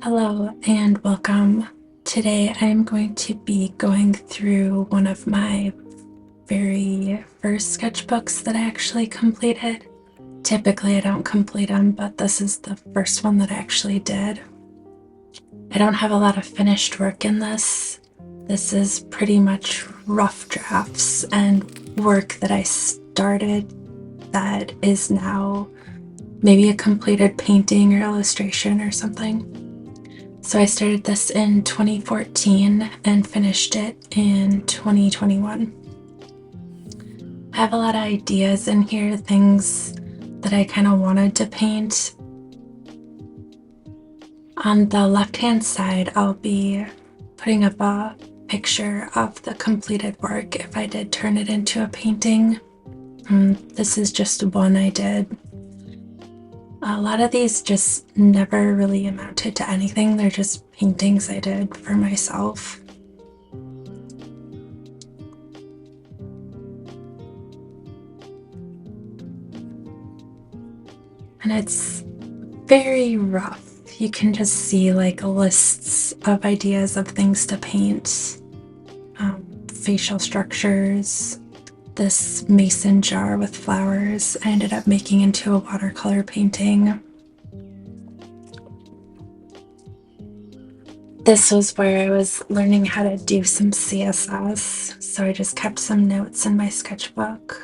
Hello and welcome. Today I'm going to be going through one of my very first sketchbooks that I actually completed. Typically I don't complete them, but this is the first one that I actually did. I don't have a lot of finished work in this. This is pretty much rough drafts and work that I started that is now maybe a completed painting or illustration or something. So I started this in 2014 and finished it in 2021. I have a lot of ideas in here, things that I kind of wanted to paint. On the left-hand side, I'll be putting up a picture of the completed work if I did turn it into a painting. This is just one I did. A lot of these just never really amounted to anything. They're just paintings I did for myself. And it's very rough. You can just see like lists of ideas of things to paint, facial structures. This mason jar with flowers I ended up making into a watercolor painting. This was where I was learning how to do some CSS, so I just kept some notes in my sketchbook.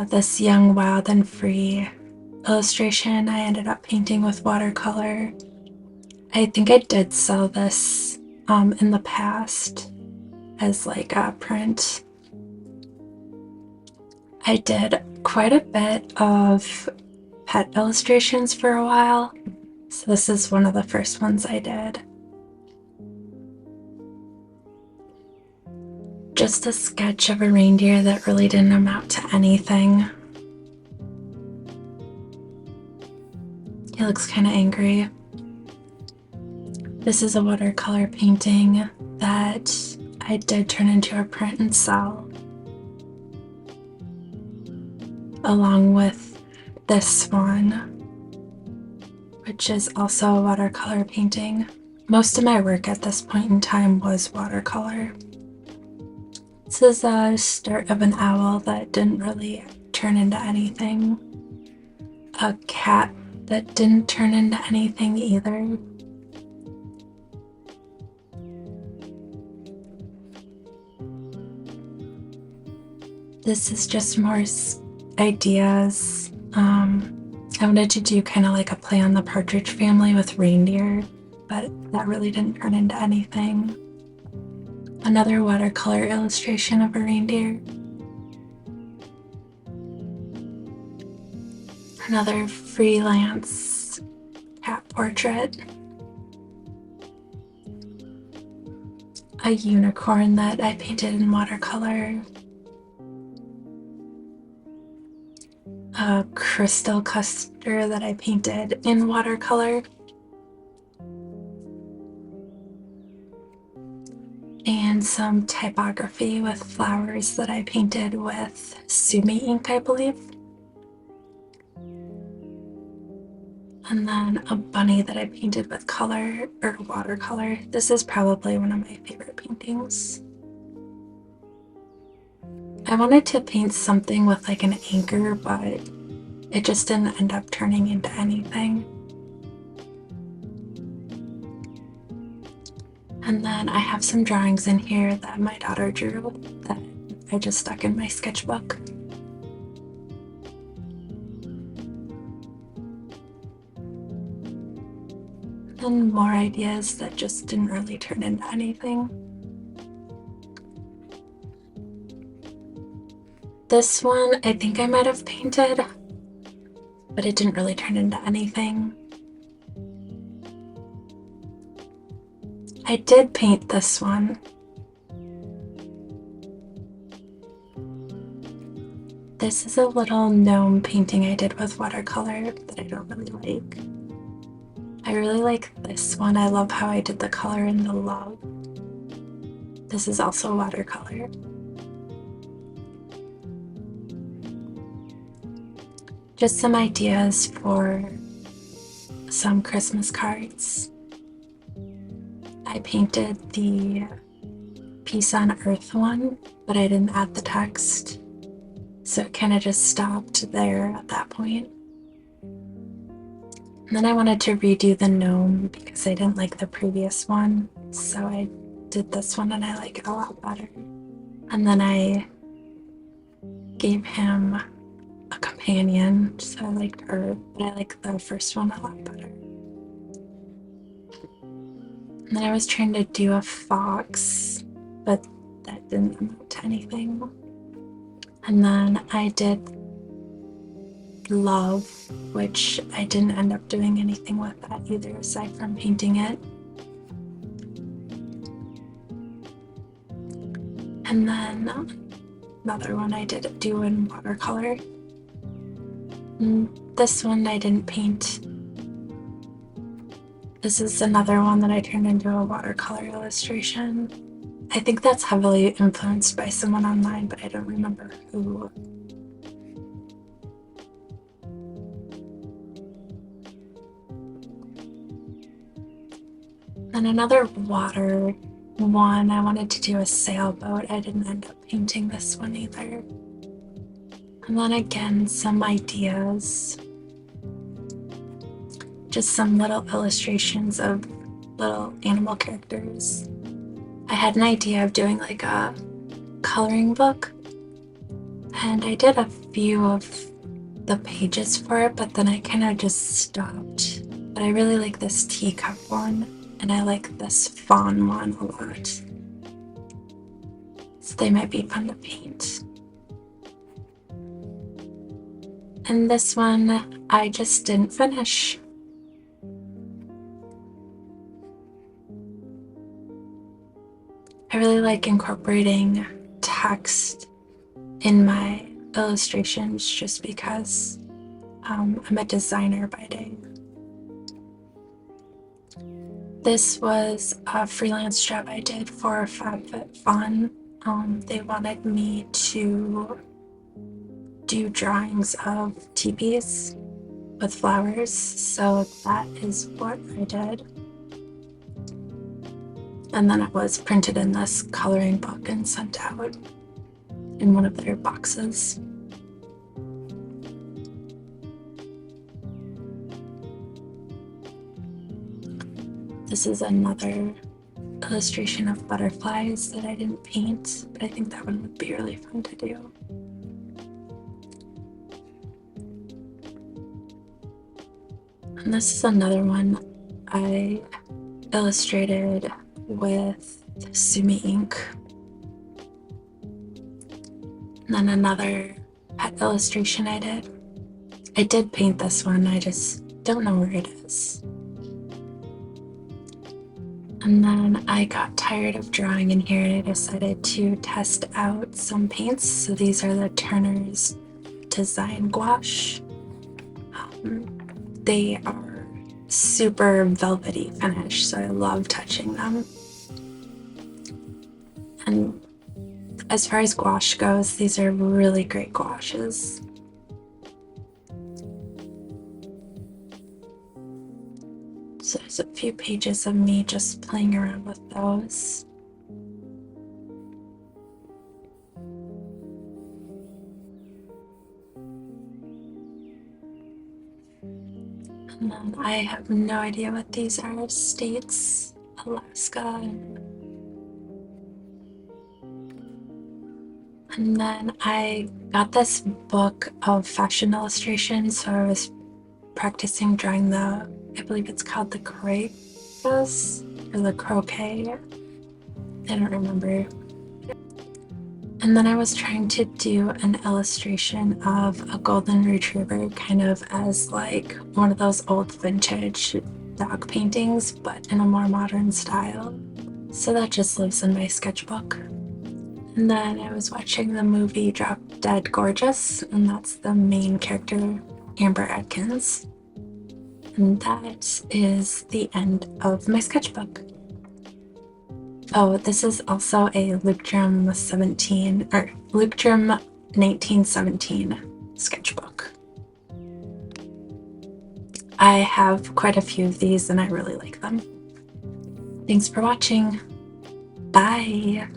This young, wild, and free illustration I ended up painting with watercolor. I think I did sell this in the past as like a print. I did quite a bit of pet illustrations for a while, so this is one of the first ones I did. Just a sketch of a reindeer that really didn't amount to anything. He looks kind of angry. This is a watercolor painting that I did turn into a print and sell, along with this one, which is also a watercolor painting. Most of my work at this point in time was watercolor. This is a start of an owl that didn't really turn into anything. A cat that didn't turn into anything either. This is just more ideas. I wanted to do kind of like a play on the Partridge Family with reindeer, but that really didn't turn into anything. Another watercolor illustration of a reindeer. Another freelance cat portrait. A unicorn that I painted in watercolor. A crystal cluster that I painted in watercolor. And some typography with flowers that I painted with Sumi ink, I believe. And then a bunny that I painted with color or watercolor. This is probably one of my favorite paintings. I wanted to paint something with like an anchor, but it just didn't end up turning into anything. And then I have some drawings in here that my daughter drew that I just stuck in my sketchbook. And more ideas that just didn't really turn into anything. This one I think I might have painted, but it didn't really turn into anything. I did paint this one. This is a little gnome painting I did with watercolor that I don't really like. I really like this one. I love how I did the color in the love. This is also watercolor. Just some ideas for some Christmas cards. I painted the Peace on Earth one, but I didn't add the text, so it kind of just stopped there at that point. And then I wanted to redo the gnome because I didn't like the previous one, so I did this one and I like it a lot better. And then I gave him a companion, so I liked her, but I like the first one a lot better. And then I was trying to do a fox, but that didn't amount to anything. And then I did love, which I didn't end up doing anything with that either, aside from painting it. And then another one I did do in watercolor. This one I didn't paint. This is another one that I turned into a watercolor illustration. I think that's heavily influenced by someone online, but I don't remember who. Then another water one, I wanted to do a sailboat. I didn't end up painting this one either. And then again, some ideas. Just some little illustrations of little animal characters. I had an idea of doing like a coloring book, and I did a few of the pages for it, but then I kind of just stopped. But I really like this teacup one, and I like this fawn one a lot. So they might be fun to paint. And this one I just didn't finish. I really like incorporating text in my illustrations just because I'm a designer by day. This was a freelance job I did for FabFitFun. They wanted me to do drawings of teepees with flowers, so that is what I did. And then it was printed in this coloring book and sent out in one of their boxes. This is another illustration of butterflies that I didn't paint, but I think that one would be really fun to do. And this is another one I illustrated with Sumi ink. And then another pet illustration I did. I did paint this one, I just don't know where it is. And then I got tired of drawing in here and I decided to test out some paints. So these are the Turner's Design Gouache. They are super velvety finish, so I love touching them. And as far as gouache goes, these are really great gouaches. So there's a few pages of me just playing around with those. And then I have no idea what these are. States, Alaska. And then I got this book of fashion illustrations, so I was practicing drawing the, I believe it's called the croquet, or the croquet. I don't remember. And then I was trying to do an illustration of a golden retriever, kind of as like one of those old vintage dog paintings, but in a more modern style. So that just lives in my sketchbook. And then I was watching the movie Drop Dead Gorgeous, and that's the main character, Amber Atkins. And that is the end of my sketchbook. Oh, this is also a Lukedrum 1917 sketchbook. I have quite a few of these and I really like them. Thanks for watching. Bye.